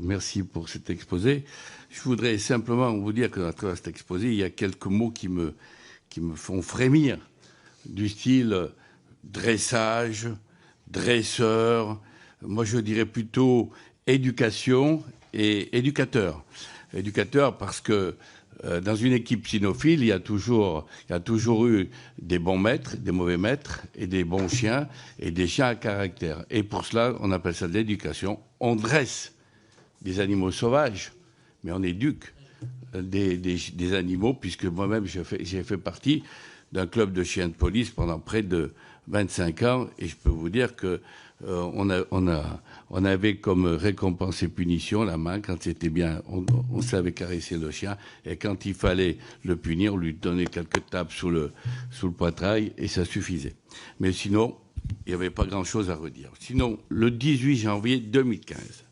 Merci pour cet exposé. Je voudrais simplement vous dire que dans cet exposé, il y a quelques mots qui me font frémir, du style dressage, dresseur. Moi, je dirais plutôt éducation et éducateur. Éducateur parce que dans une équipe cynophile, il y a toujours eu des bons maîtres, des mauvais maîtres, et des bons chiens, et des chiens à caractère. Et pour cela, on appelle ça de l'éducation. On dresse des animaux sauvages, mais on éduque des animaux, puisque moi-même, j'ai fait partie d'un club de chiens de police pendant près de 25 ans, et je peux vous dire que on avait comme récompense et punition la main quand c'était bien, on savait caresser le chien, et quand il fallait le punir, on lui donnait quelques tapes sous le poitrail, et ça suffisait. Mais sinon, il n'y avait pas grand-chose à redire. Sinon, le 18 janvier 2015,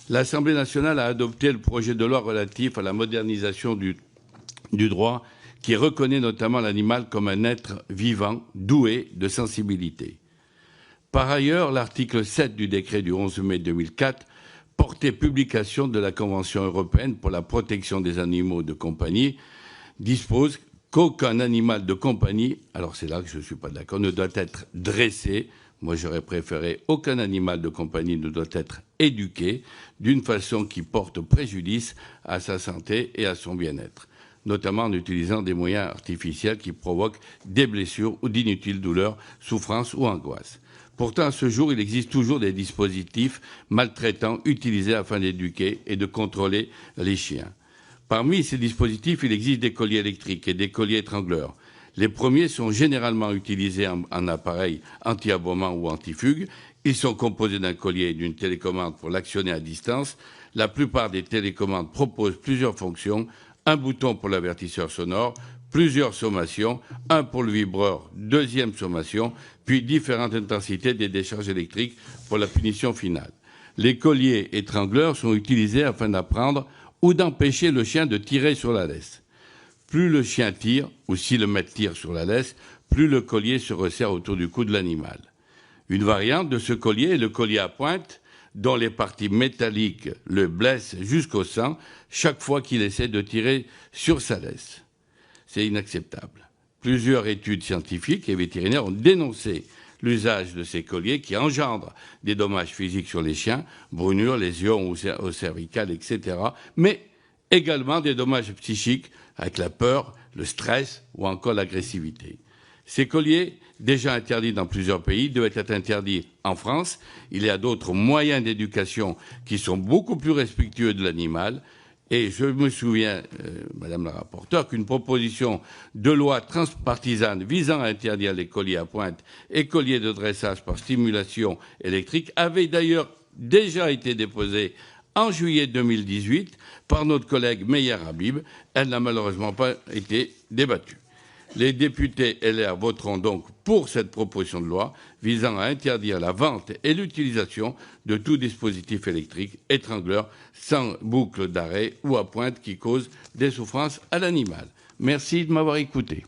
l'Assemblée nationale a adopté le projet de loi relatif à la modernisation du droit qui reconnaît notamment l'animal comme un être vivant, doué de sensibilité. Par ailleurs, l'article 7 du décret du 11 mai 2004 portait publication de la Convention européenne pour la protection des animaux de compagnie dispose qu'aucun animal de compagnie, alors c'est là que je ne suis pas d'accord, ne doit être dressé. Moi, j'aurais préféré aucun animal de compagnie ne doit être éduqué d'une façon qui porte préjudice à sa santé et à son bien-être, notamment en utilisant des moyens artificiels qui provoquent des blessures ou d'inutiles douleurs, souffrances ou angoisses. Pourtant, à ce jour, il existe toujours des dispositifs maltraitants utilisés afin d'éduquer et de contrôler les chiens. Parmi ces dispositifs, il existe des colliers électriques et des colliers étrangleurs. Les premiers sont généralement utilisés en appareil anti-aboiement ou anti-fugue. Ils sont composés d'un collier et d'une télécommande pour l'actionner à distance. La plupart des télécommandes proposent plusieurs fonctions. Un bouton pour l'avertisseur sonore, plusieurs sommations, un pour le vibreur, deuxième sommation, puis différentes intensités des décharges électriques pour la punition finale. Les colliers étrangleurs sont utilisés afin d'apprendre ou d'empêcher le chien de tirer sur la laisse. Plus le chien tire, ou si le maître tire sur la laisse, plus le collier se resserre autour du cou de l'animal. Une variante de ce collier est le collier à pointe, dont les parties métalliques le blessent jusqu'au sang chaque fois qu'il essaie de tirer sur sa laisse. C'est inacceptable. Plusieurs études scientifiques et vétérinaires ont dénoncé l'usage de ces colliers qui engendrent des dommages physiques sur les chiens, brûlures, lésions au cervical, etc., mais également des dommages psychiques avec la peur, le stress ou encore l'agressivité. Ces colliers, déjà interdits dans plusieurs pays, devaient être interdits en France. Il y a d'autres moyens d'éducation qui sont beaucoup plus respectueux de l'animal. Et je me souviens, Madame la rapporteure, qu'une proposition de loi transpartisane visant à interdire les colliers à pointe et colliers de dressage par stimulation électrique avait d'ailleurs déjà été déposée en juillet 2018 par notre collègue Meyer Habib. Elle n'a malheureusement pas été débattue. Les députés LR voteront donc pour cette proposition de loi visant à interdire la vente et l'utilisation de tout dispositif électrique étrangleur sans boucle d'arrêt ou à pointe qui cause des souffrances à l'animal. Merci de m'avoir écouté.